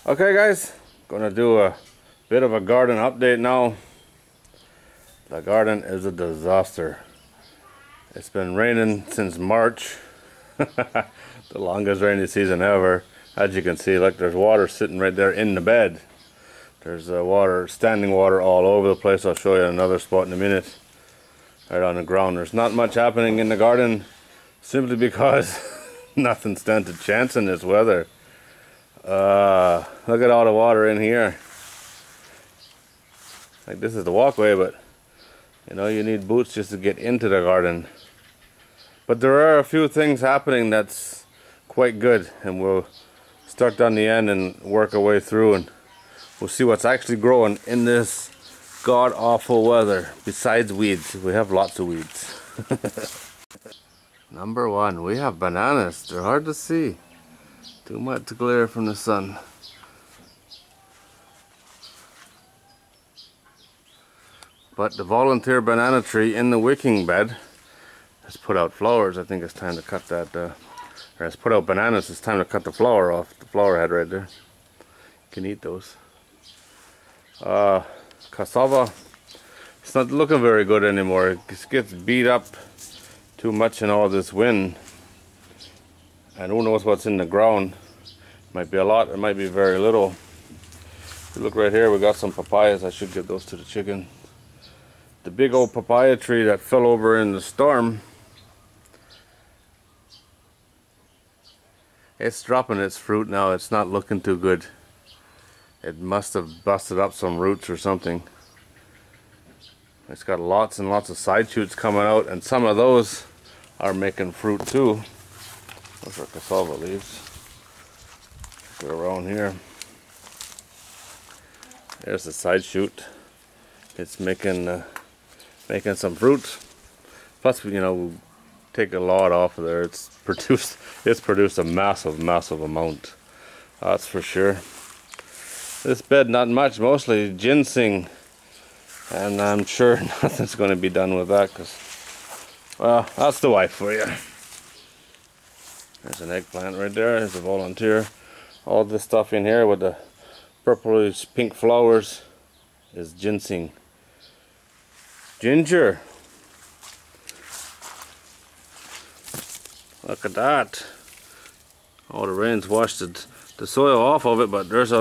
Okay guys, gonna do a bit of a garden update now. The garden is a disaster. It's been raining since March. The longest rainy season ever. As you can see, like there's water sitting right there in the bed. There's water, standing water all over the place. I'll show you another spot in a minute. Right on the ground. There's not much happening in the garden simply because nothing stands a chance in this weather. Look at all the water in here. Like, this is the walkway, but you know, you need boots just to get into the garden. But there are a few things happening that's quite good, and we'll start down the end and work our way through, and we'll see what's actually growing in this god-awful weather. Besides weeds, we have lots of weeds. Number one, we have bananas. They're hard to see. Too much glare from the sun. But the volunteer banana tree in the wicking bed has put out flowers. I think it's time to cut that, or has put out bananas. It's time to cut the flower off, the flower head right there. You can eat those. Cassava, it's not looking very good anymore. It just gets beat up too much in all this wind. And who knows what's in the ground. Might be a lot, it might be very little. If you look right here, we got some papayas. I should give those to the chicken. The big old papaya tree that fell over in the storm, it's dropping its fruit now. It's not looking too good. It must have busted up some roots or something. It's got lots and lots of side shoots coming out, and some of those are making fruit too. Those are cassava leaves. They're around here. There's the side shoot. It's making some fruit. Plus, you know, we'll take a lot off of there. It's produced a massive amount. That's for sure. This bed, not much. Mostly ginseng, and I'm sure nothing's going to be done with that, because, well, that's the wife for you. There's an eggplant right there. There's a volunteer. All this stuff in here with the purplish pink flowers is ginseng. Ginger. Look at that. Oh, the rain's washed the soil off of it, but there's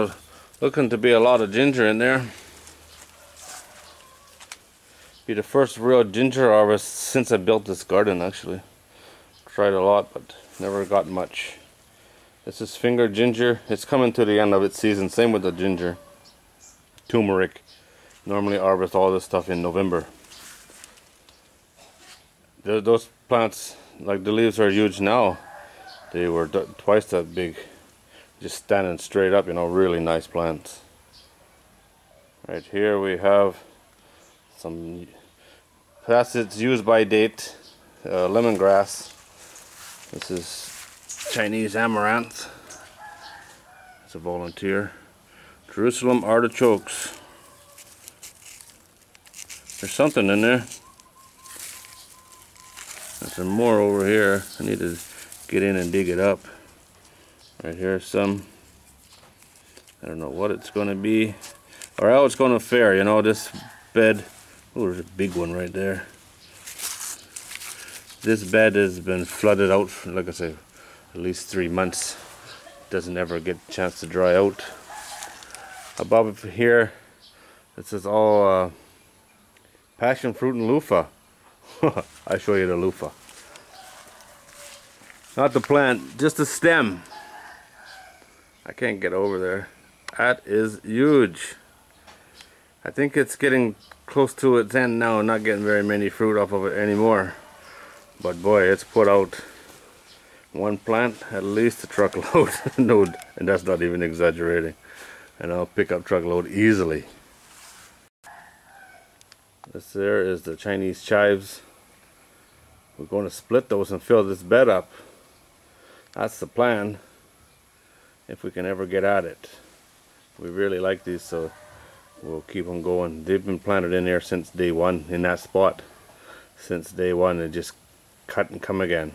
looking to be a lot of ginger in there. Be the first real ginger harvest since I built this garden, actually. Tried a lot, but never got much. This is finger ginger. It's coming to the end of its season. Same with the ginger. Turmeric. Normally harvest all this stuff in November. Those plants, like the leaves are huge now. They were twice that big. Just standing straight up, you know, really nice plants. Right here we have some, past its use by date, lemongrass. This is Chinese amaranth. It's a volunteer. Jerusalem artichokes. There's something in there. There's some more over here. I need to get in and dig it up. Right here, some. I don't know what it's going to be, or how it's going to fare. You know, this bed. Oh, there's a big one right there. This bed has been flooded out for, like I say, at least 3 months. Doesn't ever get a chance to dry out. Above here, this is all passion fruit and loofah. I'll show you the loofah. Not the plant, just the stem. I can't get over there. That is huge. I think it's getting close to its end now, not getting very many fruit off of it anymore. But boy, it's put out one plant, at least a truckload. No, and that's not even exaggerating. And I'll pick up truckload easily. This there is the Chinese chives. We're going to split those and fill this bed up. That's the plan, if we can ever get at it. We really like these, so we'll keep them going. They've been planted in there since day one, in that spot. Since day one, they just cut and come again.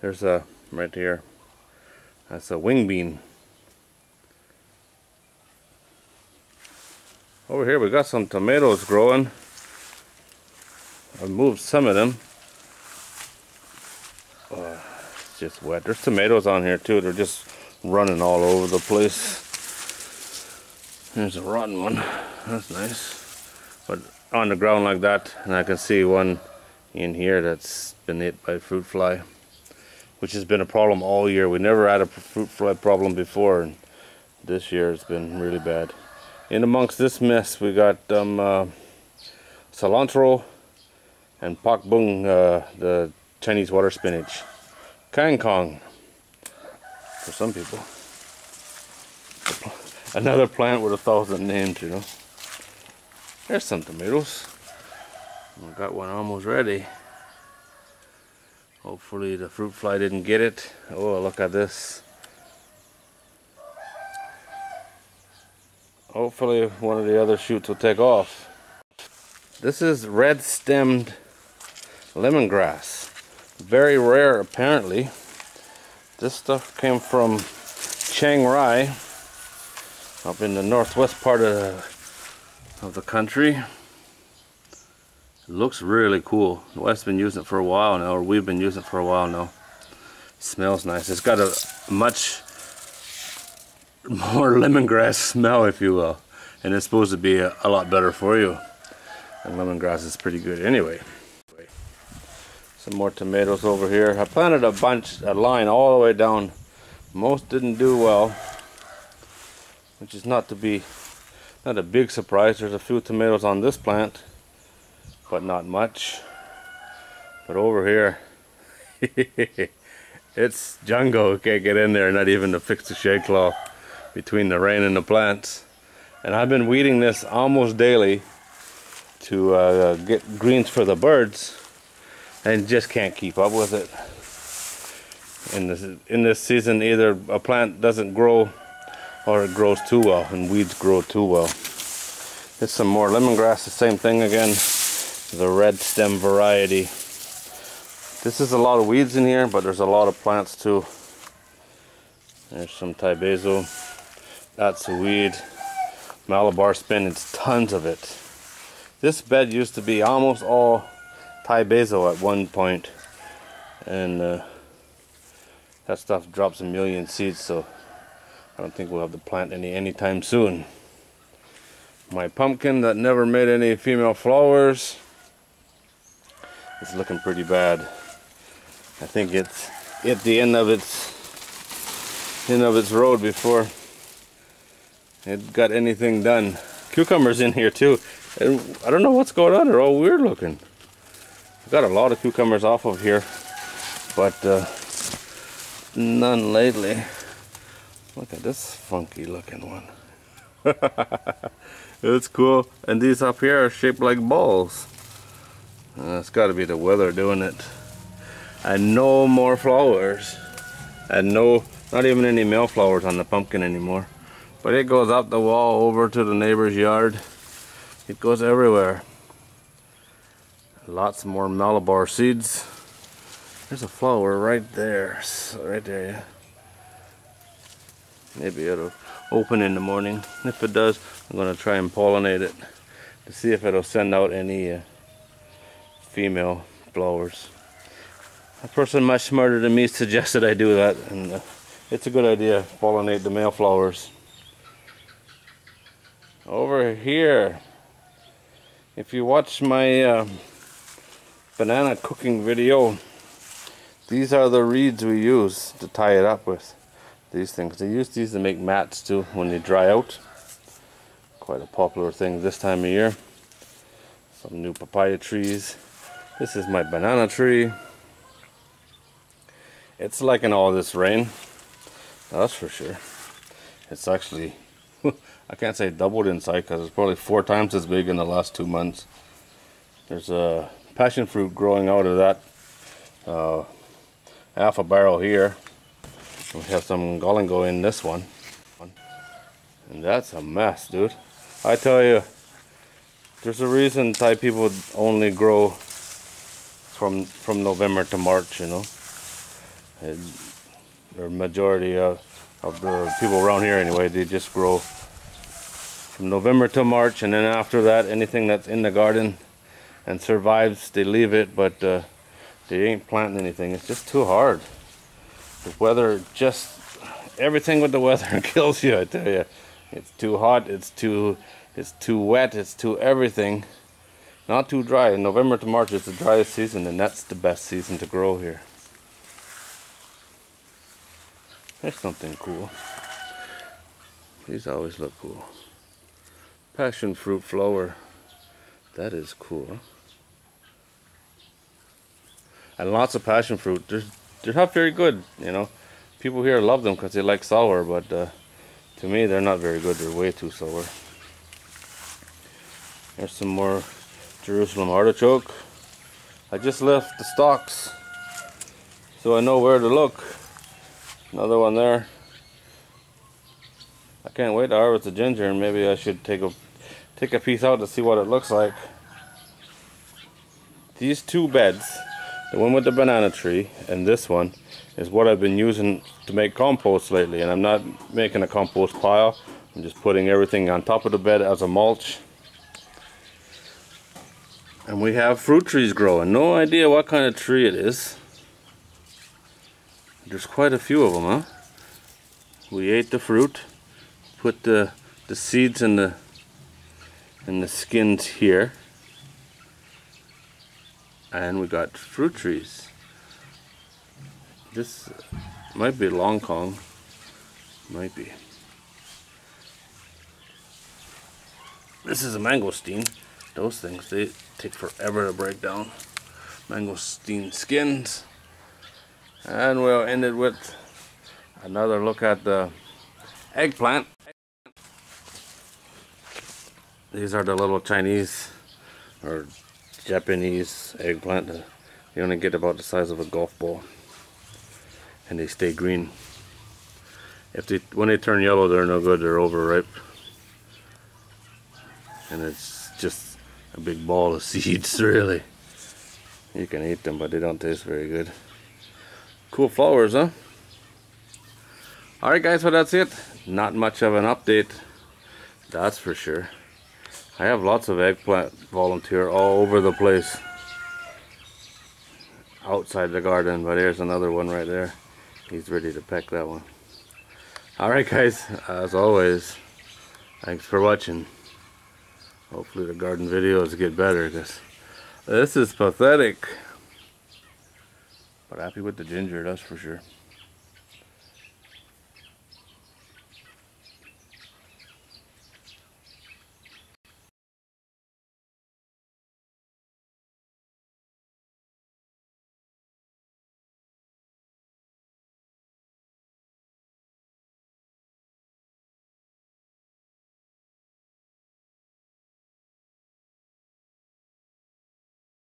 There's a, right here, that's a wing bean. Over here we got some tomatoes growing. I've moved some of them. It's just wet. There's tomatoes on here too. They're just running all over the place. There's a rotten one. That's nice. But on the ground like that, and I can see one in here that's been hit by fruit fly, which has been a problem all year. We never had a fruit fly problem before, and this year it's been really bad. In amongst this mess, we got cilantro and pak bung, the Chinese water spinach. Kangkong for some people. Another plant with 1,000 names, you know. There's some tomatoes. I got one almost ready. Hopefully the fruit fly didn't get it. Oh, look at this. Hopefully one of the other shoots will take off. This is red-stemmed lemongrass. Very rare, apparently. This stuff came from Chiang Rai, up in the northwest part of the country. It looks really cool. The West's been using it for a while now, or we've been using it for a while now. It smells nice. It's got a much more lemongrass smell, if you will, and it's supposed to be a lot better for you. And lemongrass is pretty good anyway. Some more tomatoes over here. I planted a line all the way down. Most didn't do well, which is not a big surprise. There's a few tomatoes on this plant, but not much. But over here, it's jungle. Can't get in there, not even to fix the shade cloth between the rain and the plants. And I've been weeding this almost daily to get greens for the birds, and just can't keep up with it. In this season, either a plant doesn't grow or it grows too well, and weeds grow too well. There's some more lemongrass, the same thing again, the red stem variety. This is a lot of weeds in here, but there's a lot of plants too. There's some Thai basil, that's a weed. Malabar spinach, tons of it. This bed used to be almost all Thai basil at one point, and that stuff drops a million seeds, so I don't think we'll have to plant any anytime soon. My pumpkin that never made any female flowers is looking pretty bad. I think it's at the end of its road before it got anything done. Cucumbers in here too, and I don't know what's going on. They're all weird looking. Got a lot of cucumbers off of here, but none lately. Look at this funky looking one. It's cool. And these up here are shaped like balls. It's got to be the weather doing it. And no more flowers. And not even any male flowers on the pumpkin anymore. But it goes up the wall over to the neighbor's yard. It goes everywhere. Lots more Malabar seeds. There's a flower right there. Right there, yeah. Maybe it'll open in the morning. If it does, I'm going to try and pollinate it to see if it'll send out any female flowers. A person much smarter than me suggested I do that, and it's a good idea. Pollinate the male flowers. Over here, if you watch my banana cooking video, these are the reeds we use to tie it up with. These things, they use these to make mats too when they dry out. Quite a popular thing this time of year. Some new papaya trees. This is my banana tree. It's liking all this rain, that's for sure. It's actually I can't say doubled in size because it's probably 4 times as big in the last 2 months. There's a passion fruit growing out of that half a barrel here. We have some galango in this one. And that's a mess, dude. I tell you, there's a reason Thai people only grow from November to March, you know. The majority of the people around here anyway, they just grow from November to March, and then after that, anything that's in the garden and survives, they leave it, but they ain't planting anything. It's just too hard. The weather, just everything with the weather kills you, I tell you. It's too hot, it's too wet, it's too everything. Not too dry. In November to March is the driest season, and that's the best season to grow here. There's something cool. These always look cool. Passion fruit flower. That is cool. And lots of passion fruit. They're not very good, you know. People here love them because they like sour, but to me they're not very good. They're way too sour. There's some more Jerusalem artichoke. I just left the stalks, so I know where to look. Another one there. I can't wait to harvest the ginger, and maybe I should take a piece out to see what it looks like. These two beds, the one with the banana tree and this one, is what I've been using to make compost lately. And I'm not making a compost pile. I'm just putting everything on top of the bed as a mulch. And we have fruit trees growing. No idea what kind of tree it is. There's quite a few of them, huh? We ate the fruit, put the seeds in the skins here, and we got fruit trees. This might be Long Kong. Might be. This is a mangosteen. Those things, they take forever to break down. Mangosteen skins. And we'll end it with another look at the eggplant. These are the little Chinese or Japanese eggplant. You only get about the size of a golf ball, and they stay green. When they turn yellow, they're no good. They're overripe, and it's just a big ball of seeds. Really, you can eat them, but they don't taste very good. Cool flowers, huh? Alright guys, well that's it. Not much of an update, that's for sure. I have lots of eggplant volunteer all over the place outside the garden, but here's another one right there. He's ready to peck that one. Alright guys, as always, thanks for watching. Hopefully the garden videos get better, because this is pathetic. But happy with the ginger, that's for sure.